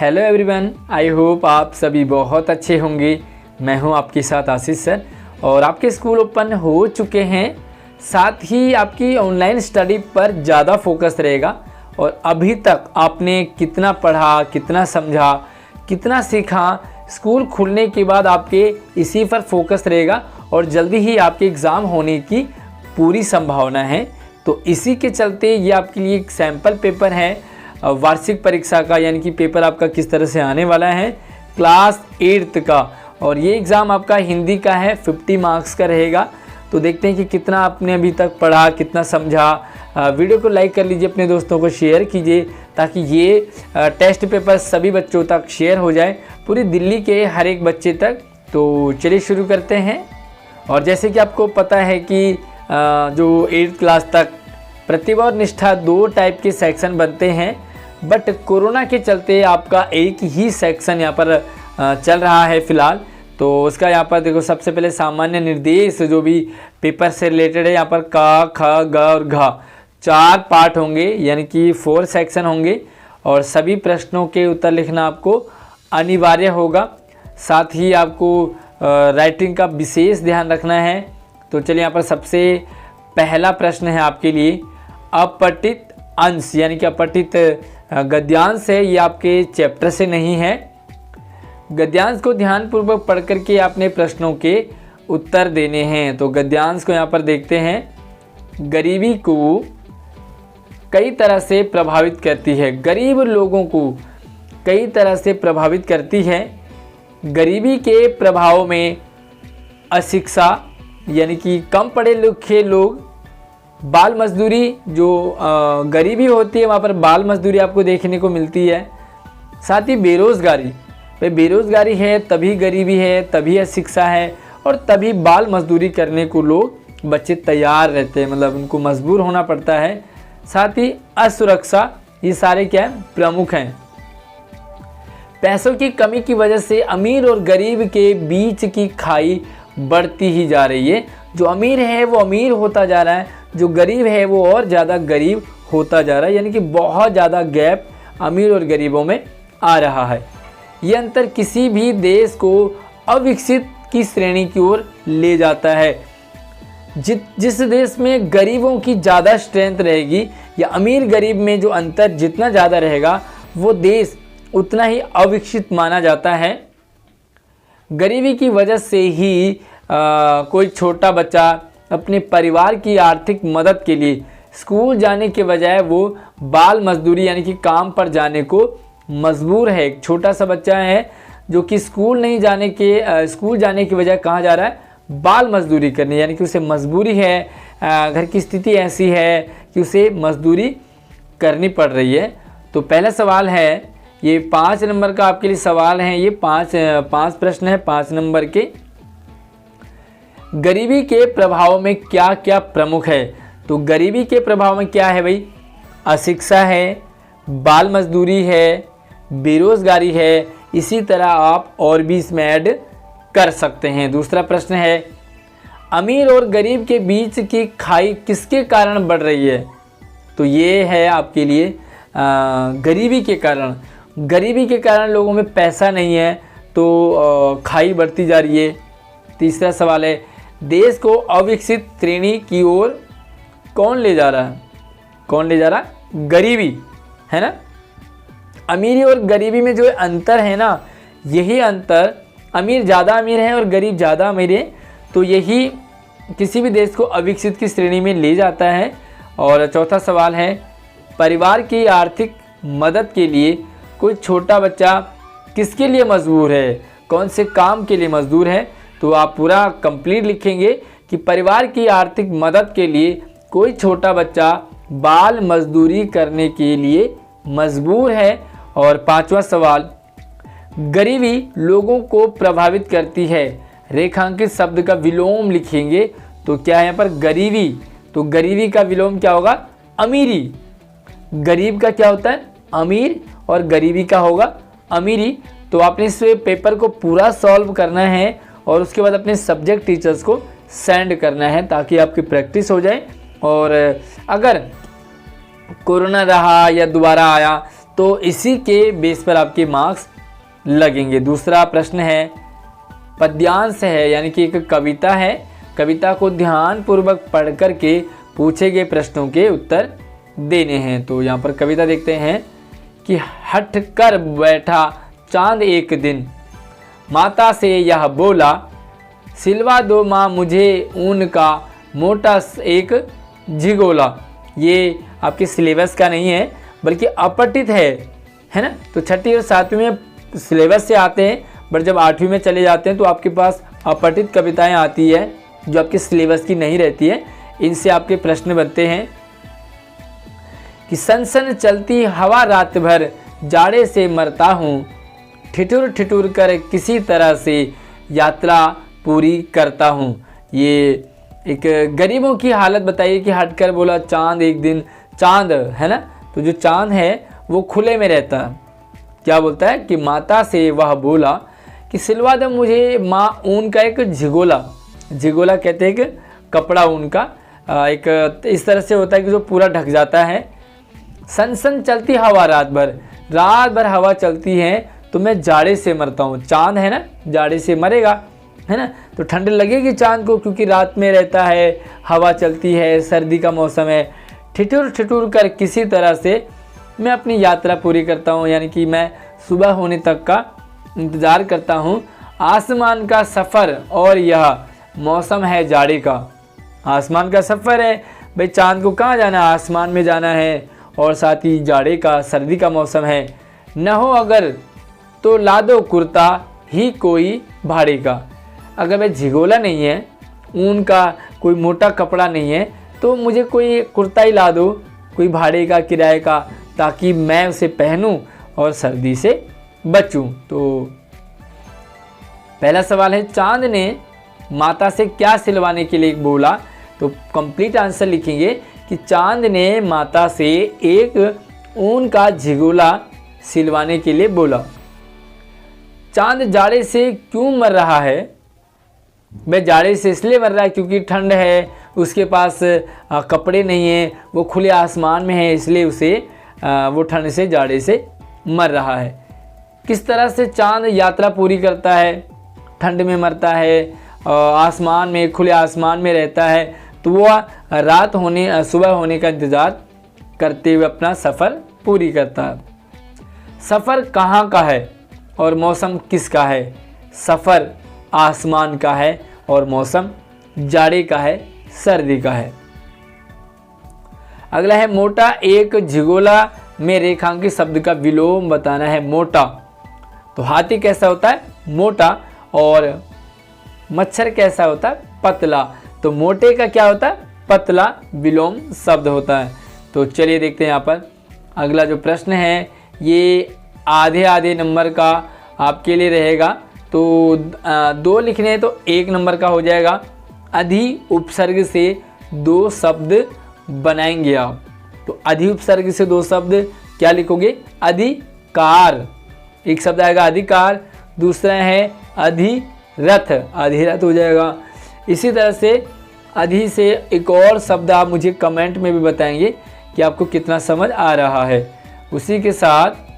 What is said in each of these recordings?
Hello everyone, I hope आप सभी बहुत अच्छे होंगे। मैं हूं आपके साथ आशीष सर और आपके स्कूल ओपन हो चुके हैं। साथ ही आपकी ऑनलाइन स्टडी पर ज़्यादा फोकस रहेगा और अभी तक आपने कितना पढ़ा, कितना समझा, कितना सीखा, स्कूल खुलने के बाद आपके इसी पर फोकस रहेगा और जल्दी ही आपके एग्ज़ाम होने की पूरी संभावना है। तो इसी के चलते ये आपके लिए एक सैम्पल पेपर है वार्षिक परीक्षा का, यानी कि पेपर आपका किस तरह से आने वाला है क्लास 8th का। और ये एग्ज़ाम आपका हिंदी का है, 50 मार्क्स का रहेगा। तो देखते हैं कि कितना आपने अभी तक पढ़ा, कितना समझा। वीडियो को लाइक कर लीजिए, अपने दोस्तों को शेयर कीजिए ताकि ये टेस्ट पेपर सभी बच्चों तक शेयर हो जाए, पूरी दिल्ली के हर एक बच्चे तक। तो चलिए शुरू करते हैं। और जैसे कि आपको पता है कि जो 8th क्लास तक प्रतिभा और निष्ठा 2 टाइप के सेक्शन बनते हैं, बट कोरोना के चलते आपका एक ही सेक्शन यहाँ पर चल रहा है फ़िलहाल। तो उसका यहाँ पर देखो, सबसे पहले सामान्य निर्देश जो भी पेपर से रिलेटेड है, यहाँ पर का, ख, ग और घ 4 पार्ट होंगे, यानी कि 4 सेक्शन होंगे और सभी प्रश्नों के उत्तर लिखना आपको अनिवार्य होगा। साथ ही आपको राइटिंग का विशेष ध्यान रखना है। तो चलिए, यहाँ पर सबसे पहला प्रश्न है आपके लिए अपठित अंश, यानी कि अपठित गद्यांश है। ये आपके चैप्टर से नहीं है। गद्यांश को ध्यानपूर्वक पढ़ करके आपने प्रश्नों के उत्तर देने हैं। तो गद्यांश को यहाँ पर देखते हैं। गरीबी को कई तरह से प्रभावित करती है, गरीब लोगों को कई तरह से प्रभावित करती है। गरीबी के प्रभाव में अशिक्षा, यानी कि कम पढ़े लिखे लोग, बाल मजदूरी, जो गरीबी होती है वहाँ पर बाल मजदूरी आपको देखने को मिलती है। साथ ही बेरोज़गारी, भाई बेरोज़गारी है तभी गरीबी है, तभी अशिक्षा है और तभी बाल मजदूरी करने को लोग बच्चे तैयार रहते हैं, मतलब उनको मजबूर होना पड़ता है। साथ ही असुरक्षा, ये सारे क्या है, प्रमुख हैं। पैसों की कमी की वजह से अमीर और गरीब के बीच की खाई बढ़ती ही जा रही है। जो अमीर है वो अमीर होता जा रहा है, जो गरीब है वो और ज़्यादा गरीब होता जा रहा है, यानी कि बहुत ज़्यादा गैप अमीर और गरीबों में आ रहा है। ये अंतर किसी भी देश को अविकसित की श्रेणी की ओर ले जाता है। जिस देश में गरीबों की ज़्यादा स्ट्रेंथ रहेगी या अमीर गरीब में जो अंतर जितना ज़्यादा रहेगा, वो देश उतना ही अविकसित माना जाता है। गरीबी की वजह से ही कोई छोटा बच्चा अपने परिवार की आर्थिक मदद के लिए स्कूल जाने के बजाय वो बाल मजदूरी, यानी कि काम पर जाने को मजबूर है। एक छोटा सा बच्चा है जो कि स्कूल जाने के बजाय कहाँ जा रहा है, बाल मजदूरी करने, यानी कि उसे मजबूरी है, घर की स्थिति ऐसी है कि उसे मजदूरी करनी पड़ रही है। तो पहला सवाल है, ये 5 नंबर का आपके लिए सवाल है। ये 5 प्रश्न है 5 नंबर के। गरीबी के प्रभाव में क्या क्या प्रमुख है? तो गरीबी के प्रभाव में क्या है भाई? अशिक्षा है, बाल मजदूरी है, बेरोजगारी है। इसी तरह आप और भी इसमें ऐड कर सकते हैं। दूसरा प्रश्न है, अमीर और गरीब के बीच की खाई किसके कारण बढ़ रही है? तो ये है आपके लिए गरीबी के कारण। गरीबी के कारण लोगों में पैसा नहीं है तो खाई बढ़ती जा रही है। तीसरा सवाल है, देश को अविकसित श्रेणी की ओर कौन ले जा रहा है? कौन ले जा रहा? गरीबी, है ना। अमीरी और गरीबी में जो अंतर है ना, यही अंतर, अमीर ज़्यादा अमीर है और गरीब ज़्यादा अमीर है, तो यही किसी भी देश को अविकसित की श्रेणी में ले जाता है। और चौथा सवाल है, परिवार की आर्थिक मदद के लिए कोई छोटा बच्चा किसके लिए मजबूर है, कौन से काम के लिए मजदूर है? तो आप पूरा कंप्लीट लिखेंगे कि परिवार की आर्थिक मदद के लिए कोई छोटा बच्चा बाल मजदूरी करने के लिए मजबूर है। और 5वां सवाल, गरीबी लोगों को प्रभावित करती है। रेखांकित शब्द का विलोम लिखेंगे। तो क्या है यहाँ पर? गरीबी। तो गरीबी का विलोम क्या होगा? अमीरी। गरीब का क्या होता है? अमीर, और गरीबी का होगा अमीरी। तो आपने इस पेपर को पूरा सॉल्व करना है और उसके बाद अपने सब्जेक्ट टीचर्स को सेंड करना है ताकि आपकी प्रैक्टिस हो जाए। और अगर कोरोना रहा या दोबारा आया तो इसी के बेस पर आपके मार्क्स लगेंगे। दूसरा प्रश्न है पद्यांश है, यानी कि एक कविता है, कविता को ध्यानपूर्वक पढ़ कर के पूछे गए प्रश्नों के उत्तर देने हैं। तो यहाँ पर कविता देखते हैं कि हट कर बैठा चांद एक दिन, माता से यह बोला, सिलवा दो माँ मुझे ऊन का मोटा एक झिगोला। ये आपके सिलेबस का नहीं है बल्कि अपठित है ना। तो छठी और सातवीं में सिलेबस से आते हैं, बट जब आठवीं में चले जाते हैं तो आपके पास अपठित कविताएं आती है जो आपके सिलेबस की नहीं रहती है। इनसे आपके प्रश्न बनते हैं कि सनसन चलती हवा रात भर, जाड़े से मरता हूँ, ठिठुर ठिठुर कर किसी तरह से यात्रा पूरी करता हूँ। ये एक गरीबों की हालत बताइए कि हटकर बोला चांद एक दिन, चांद है ना, तो जो चांद है वो खुले में रहता है। क्या बोलता है कि माता से वह बोला कि सिलवा दो मुझे माँ ऊन का एक झिगोला। झिगोला कहते हैं कि कपड़ा ऊन का एक इस तरह से होता है कि जो पूरा ढक जाता है। सनसन चलती हवा रात भर हवा चलती है तो मैं जाड़े से मरता हूँ। चांद है ना, जाड़े से मरेगा है ना, तो ठंड लगेगी चांद को क्योंकि रात में रहता है, हवा चलती है, सर्दी का मौसम है। ठिठुर ठिठुर कर किसी तरह से मैं अपनी यात्रा पूरी करता हूँ, यानी कि मैं सुबह होने तक का इंतज़ार करता हूँ। आसमान का सफ़र और यह मौसम है जाड़े का। आसमान का सफ़र है भाई, चांद को कहाँ जाना है, आसमान में जाना है, और साथ ही जाड़े का सर्दी का मौसम है। न हो अगर तो ला दो कुर्ता ही कोई भाड़े का। अगर मैं झिगोला नहीं है, ऊन का कोई मोटा कपड़ा नहीं है, तो मुझे कोई कुर्ता ही ला दो, कोई भाड़े का, किराए का, ताकि मैं उसे पहनूं और सर्दी से बचूं। तो पहला सवाल है चांद ने माता से क्या सिलवाने के लिए बोला। तो कंप्लीट आंसर लिखेंगे कि चांद ने माता से एक ऊन का झिगोला सिलवाने के लिए बोला। चांद जाड़े से क्यों मर रहा है। वह जाड़े से इसलिए मर रहा है क्योंकि ठंड है, उसके पास कपड़े नहीं हैं, वो खुले आसमान में है, इसलिए उसे वो ठंड से, जाड़े से मर रहा है। किस तरह से चांद यात्रा पूरी करता है, ठंड में मरता है, आसमान में, खुले आसमान में रहता है, तो वह रात होने, सुबह होने का इंतज़ार करते हुए अपना सफ़र पूरी करता है। सफ़र कहाँ का है और मौसम किसका है। सफ़र आसमान का है और मौसम जाड़े का है, सर्दी का है। अगला है मोटा एक झिगोला में रेखांकित शब्द का विलोम बताना है। मोटा, तो हाथी कैसा होता है, मोटा, और मच्छर कैसा होता है, पतला। तो मोटे का क्या होता है, पतला, विलोम शब्द होता है। तो चलिए देखते हैं यहाँ पर अगला जो प्रश्न है, ये आधे आधे नंबर का आपके लिए रहेगा। तो 2 लिखने हैं तो 1 नंबर का हो जाएगा। अधि उपसर्ग से 2 शब्द बनाएंगे आप। तो अधि उपसर्ग से 2 शब्द क्या लिखोगे, अधिकार, एक शब्द आएगा अधिकार, दूसरा है अधिरथ, अधिरथ हो जाएगा। इसी तरह से अधि से एक और शब्द आप मुझे कमेंट में भी बताएंगे कि आपको कितना समझ आ रहा है। उसी के साथ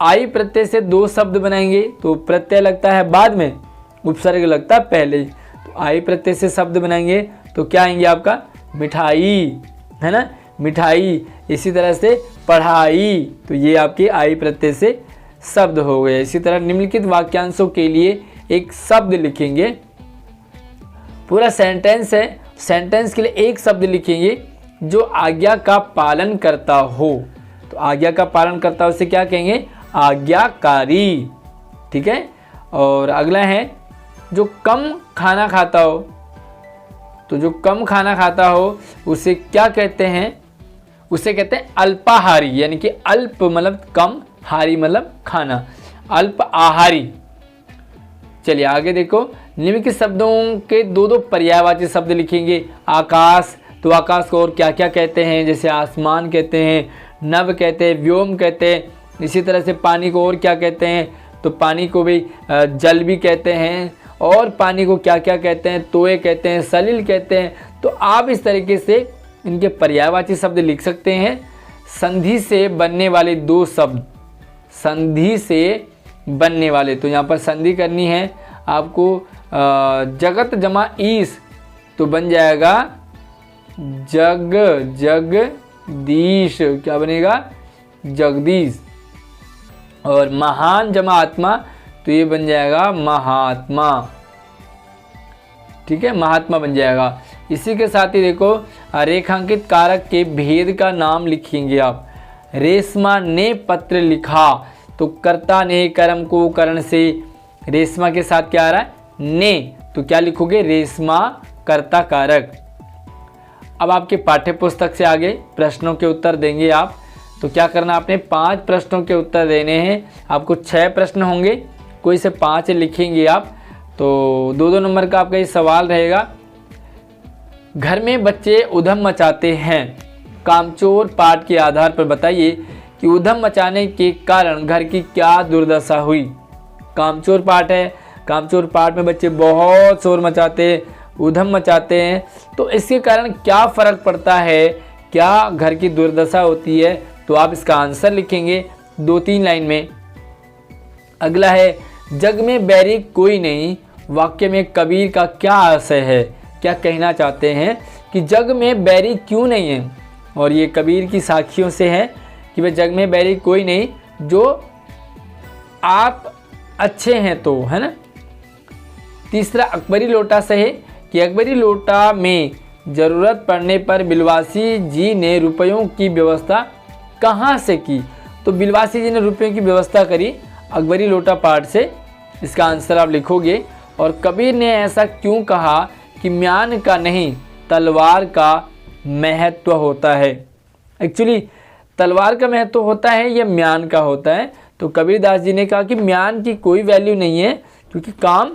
आई प्रत्यय से 2 शब्द बनाएंगे। तो प्रत्यय लगता है बाद में, उपसर्ग लगता है पहले। तो आई प्रत्यय से शब्द बनाएंगे तो क्या आएंगे आपका, मिठाई, है ना, मिठाई। इसी तरह से पढ़ाई, तो ये आपके आई प्रत्यय से शब्द हो गए। इसी तरह निम्नलिखित वाक्यांशों के लिए एक शब्द लिखेंगे। पूरा सेंटेंस है, सेंटेंस के लिए एक शब्द लिखेंगे जो आज्ञा का पालन करता हो। तो आज्ञा का पालन करता हो उसे क्या कहेंगे, आज्ञाकारी, ठीक है। और अगला है जो कम खाना खाता हो। तो जो कम खाना खाता हो उसे क्या कहते हैं, उसे कहते हैं अल्पाहारी, यानी कि अल्प मतलब कम, हारी मतलब खाना, अल्प आहारी। चलिए आगे देखो, निम्नलिखित शब्दों के 2 पर्यायवाची शब्द लिखेंगे। आकाश, तो आकाश को और क्या क्या कहते हैं, जैसे आसमान कहते हैं, नभ कहते हैं, व्योम कहते हैं। इसी तरह से पानी को और क्या कहते हैं, तो पानी को भी जल भी कहते हैं, और पानी को क्या क्या कहते हैं, तोय कहते हैं, सलिल कहते हैं। तो आप इस तरीके से इनके पर्यायवाची शब्द लिख सकते हैं। संधि से बनने वाले दो शब्द, संधि से बनने वाले, तो यहाँ पर संधि करनी है आपको। जगत जमा ईश तो बन जाएगा जगदीश, क्या बनेगा? जगदीश। और महान जमा आत्मा तो ये बन जाएगा महात्मा, ठीक है, महात्मा बन जाएगा। इसी के साथ ही देखो रेखांकित कारक के भेद का नाम लिखेंगे आप। रेशमा ने पत्र लिखा, तो कर्ता ने कर्म को करण से, रेशमा के साथ क्या आ रहा है? ने, तो क्या लिखोगे? रेशमा कर्ता कारक। अब आपके पाठ्य पुस्तक से आगे प्रश्नों के उत्तर देंगे आप, तो क्या करना, आपने 5 प्रश्नों के उत्तर देने हैं। आपको 6 प्रश्न होंगे, कोई से 5 लिखेंगे आप, तो 2-2 नंबर का आपका ये सवाल रहेगा। घर में बच्चे उधम मचाते हैं, कामचोर पाठ के आधार पर बताइए कि उधम मचाने के कारण घर की क्या दुर्दशा हुई। कामचोर पाठ है, कामचोर पाठ में बच्चे बहुत शोर मचाते हैं, उधम मचाते हैं, तो इसके कारण क्या फ़र्क पड़ता है, क्या घर की दुर्दशा होती है, तो आप इसका आंसर लिखेंगे 2-3 लाइन में। अगला है जग में बैरी कोई नहीं, वाक्य में कबीर का क्या आशय है, क्या कहना चाहते हैं कि जग में बैरी क्यों नहीं है, और ये कबीर की साखियों से है कि वह जग में बैरी कोई नहीं, जो आप अच्छे हैं तो, है ना। तीसरा अकबरी लोटा से है कि अकबरी लोटा में ज़रूरत पड़ने पर बिलवासी जी ने रुपयों की व्यवस्था कहाँ से की, तो बिलवासी जी ने रुपयों की व्यवस्था करी अकबरी लोटा पाठ से, इसका आंसर आप लिखोगे। और कबीर ने ऐसा क्यों कहा कि म्यान का नहीं तलवार का महत्व होता है। एक्चुअली तलवार का महत्व होता है या म्यान का होता है, तो कबीरदास जी ने कहा कि म्यान की कोई वैल्यू नहीं है क्योंकि काम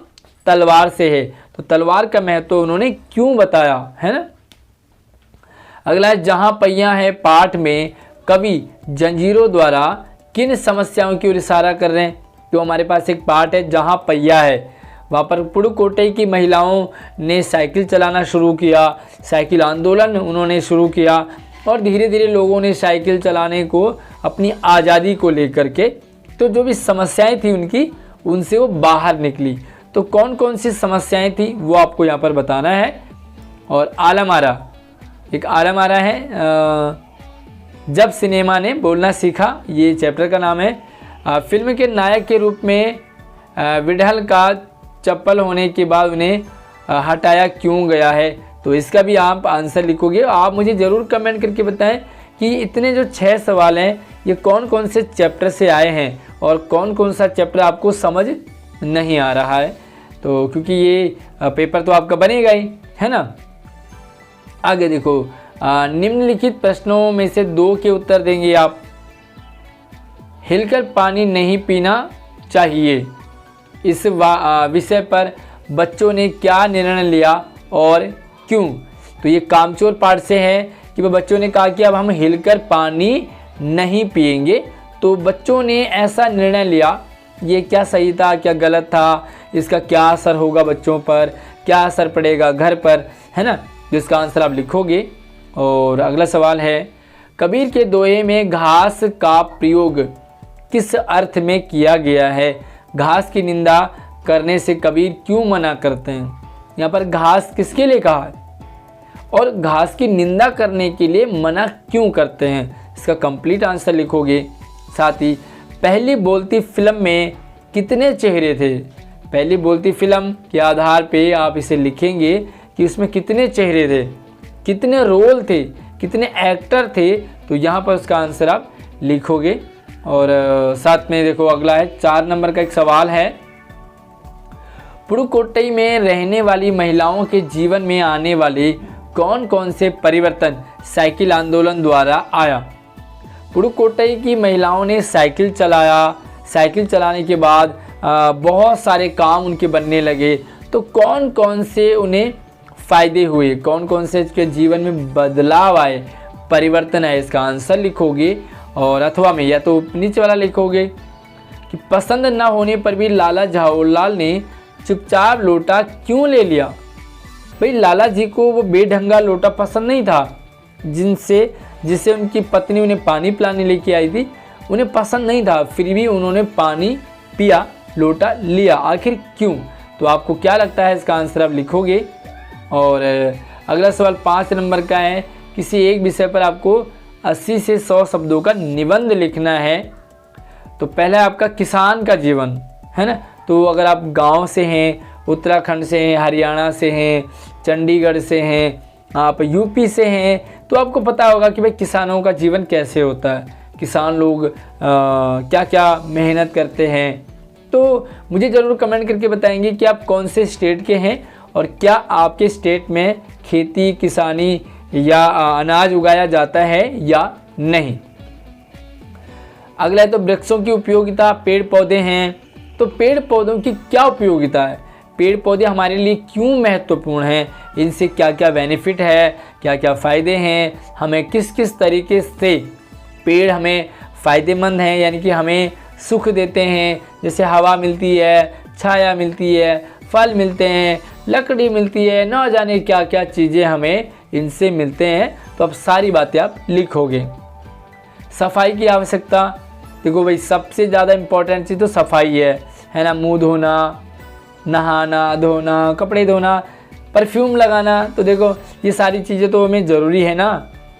तलवार से है, तो तलवार का महत्व उन्होंने क्यों बताया, है ना। अगला है जहाँ पैया है पाठ में कवि जंजीरों द्वारा किन समस्याओं की ओर इशारा कर रहे हैं, तो हमारे पास एक पाठ है जहाँ पैया है, वहाँ पर पुडुकोट्टई की महिलाओं ने साइकिल चलाना शुरू किया, साइकिल आंदोलन उन्होंने शुरू किया, और धीरे धीरे लोगों ने साइकिल चलाने को अपनी आज़ादी को लेकर के, तो जो भी समस्याएं थी उनकी, उनसे वो बाहर निकली। तो कौन कौन सी समस्याएं थी वो आपको यहाँ पर बताना है। और आलमारा, एक आलमारा है, जब सिनेमा ने बोलना सीखा, ये चैप्टर का नाम है। फिल्म के नायक के रूप में विडहल का चप्पल होने के बाद उन्हें हटाया क्यों गया है, तो इसका भी आप आंसर लिखोगे। आप मुझे ज़रूर कमेंट करके बताएं कि इतने जो 6 सवाल हैं ये कौन कौन से चैप्टर से आए हैं और कौन कौन सा चैप्टर आपको समझ नहीं आ रहा है, तो क्योंकि ये पेपर तो आपका बनेगा ही, है ना। आगे देखो, निम्नलिखित प्रश्नों में से 2 के उत्तर देंगे आप। हिलकर पानी नहीं पीना चाहिए, इस विषय पर बच्चों ने क्या निर्णय लिया और क्यों, तो ये कामचोर पाठ से है कि वह बच्चों ने कहा कि अब हम हिलकर पानी नहीं पिएंगे, तो बच्चों ने ऐसा निर्णय लिया। ये क्या सही था, क्या गलत था, इसका क्या असर होगा बच्चों पर, क्या असर पड़ेगा घर पर, है ना, जिसका आंसर आप लिखोगे। और अगला सवाल है कबीर के दोहे में घास का प्रयोग किस अर्थ में किया गया है, घास की निंदा करने से कबीर क्यों मना करते हैं। यहाँ पर घास किसके लिए कहा है और घास की निंदा करने के लिए मना क्यों करते हैं, इसका कंप्लीट आंसर लिखोगे। साथ ही पहली बोलती फिल्म में कितने चेहरे थे, पहली बोलती फिल्म के आधार पे आप इसे लिखेंगे कि उसमें कितने चेहरे थे, कितने रोल थे, कितने एक्टर थे, तो यहाँ पर उसका आंसर आप लिखोगे। और साथ में देखो अगला है 4 नंबर का एक सवाल है, पुडुकोट्टई में रहने वाली महिलाओं के जीवन में आने वाले कौन कौन से परिवर्तन साइकिल आंदोलन द्वारा आया। पुडुकोट्टई की महिलाओं ने साइकिल चलाया, साइकिल चलाने के बाद बहुत सारे काम उनके बनने लगे, तो कौन कौन से उन्हें फ़ायदे हुए, कौन कौन से उसके जीवन में बदलाव आए, परिवर्तन आए, इसका आंसर लिखोगे। और अथवा में या तो नीचे वाला लिखोगे कि पसंद न होने पर भी लाला झाओलाल ने चुपचाप लोटा क्यों ले लिया। भाई लाला जी को वो बेढंगा लोटा पसंद नहीं था जिनसे जिससे उनकी पत्नी उन्हें पानी पिलाने लेके आई थी, उन्हें पसंद नहीं था, फिर भी उन्होंने पानी पिया, लोटा लिया। आखिर क्यों? तो आपको क्या लगता है इसका आंसर आप लिखोगे। और अगला सवाल 5 नंबर का है, किसी एक विषय पर आपको 80 से 100 शब्दों का निबंध लिखना है। तो पहला है आपका किसान का जीवन, है ना। तो अगर आप गांव से हैं, उत्तराखंड से हैं, हरियाणा से हैं, चंडीगढ़ से हैं, आप यूपी से हैं, तो आपको पता होगा कि भाई किसानों का जीवन कैसे होता है, किसान लोग क्या क्या मेहनत करते हैं। तो मुझे ज़रूर कमेंट करके बताएंगे कि आप कौन से स्टेट के हैं और क्या आपके स्टेट में खेती किसानी या अनाज उगाया जाता है या नहीं। अगला है तो वृक्षों की उपयोगिता, पेड़ पौधे हैं, तो पेड़ पौधों की क्या उपयोगिता है, पेड़ पौधे हमारे लिए क्यों महत्वपूर्ण हैं, इनसे क्या क्या बेनिफिट है, क्या क्या फ़ायदे हैं, हमें किस किस तरीके से पेड़ हमें फ़ायदेमंद हैं, यानी कि हमें सुख देते हैं, जैसे हवा मिलती है, छाया मिलती है, फल मिलते हैं, लकड़ी मिलती है, न जाने क्या क्या चीज़ें हमें इनसे मिलते हैं। तो अब सारी बातें आप लिखोगे। सफाई की आवश्यकता, देखो भाई सबसे ज़्यादा इम्पोर्टेंट चीज़ तो सफाई है ना। मुंह धोना, नहाना धोना, कपड़े धोना, परफ्यूम लगाना, तो देखो ये सारी चीज़ें तो हमें ज़रूरी है ना।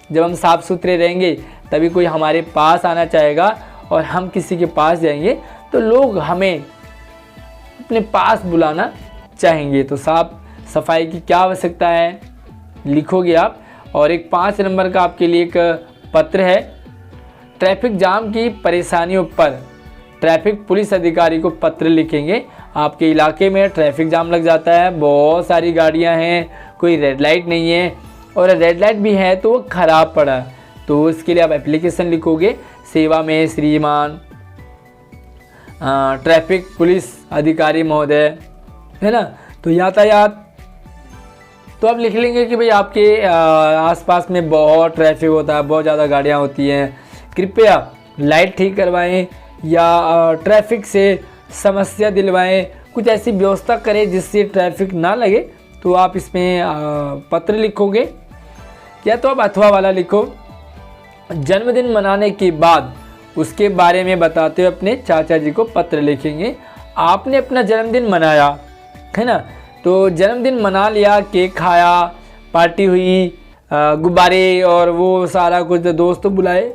जब हम साफ़ सुथरे रहेंगे तभी कोई हमारे पास आना चाहेगा, और हम किसी के पास जाएंगे तो लोग हमें अपने पास बुलाना चाहेंगे। तो सफाई की क्या आवश्यकता है लिखोगे आप। और एक 5 नंबर का आपके लिए एक पत्र है, ट्रैफिक जाम की परेशानियों पर ट्रैफिक पुलिस अधिकारी को पत्र लिखेंगे। आपके इलाके में ट्रैफिक जाम लग जाता है, बहुत सारी गाड़ियां हैं, कोई रेड लाइट नहीं है, और रेड लाइट भी है तो वो ख़राब पड़ा, तो इसके लिए आप एप्लीकेशन लिखोगे, सेवा में श्रीमान ट्रैफिक पुलिस अधिकारी महोदय, है ना। तो यातायात, तो आप लिख लेंगे कि भाई आपके आसपास में बहुत ट्रैफिक होता है, बहुत ज़्यादा गाड़ियाँ होती हैं, कृपया लाइट ठीक करवाएं या ट्रैफिक से समस्या दिलवाएं, कुछ ऐसी व्यवस्था करें जिससे ट्रैफिक ना लगे। तो आप इसमें पत्र लिखोगे, या तो आप अथवा वाला लिखो। जन्मदिन मनाने के बाद उसके बारे में बताते हुए अपने चाचा जी को पत्र लिखेंगे। आपने अपना जन्मदिन मनाया, है ना, तो जन्मदिन मना लिया, केक खाया, पार्टी हुई, गुब्बारे और वो सारा कुछ, दोस्त बुलाए,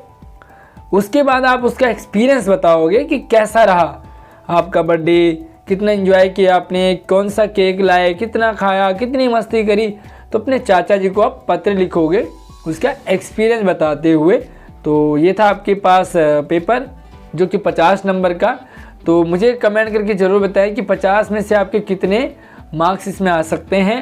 उसके बाद आप उसका एक्सपीरियंस बताओगे कि कैसा रहा आपका बर्थडे, कितना एंजॉय किया आपने, कौन सा केक लाए, कितना खाया, कितनी मस्ती करी। तो अपने चाचा जी को आप पत्र लिखोगे उसका एक्सपीरियंस बताते हुए। तो ये था आपके पास पेपर जो कि 50 नंबर का। तो मुझे कमेंट करके ज़रूर बताएं कि 50 में से आपके कितने मार्क्स इसमें आ सकते हैं।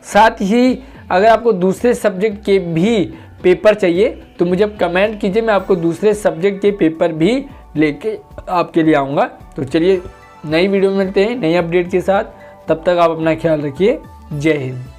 साथ ही अगर आपको दूसरे सब्जेक्ट के भी पेपर चाहिए तो मुझे आप कमेंट कीजिए, मैं आपको दूसरे सब्जेक्ट के पेपर भी लेके आपके लिए आऊँगा। तो चलिए नई वीडियो में मिलते हैं नई अपडेट के साथ, तब तक आप अपना ख्याल रखिए। जय हिंद।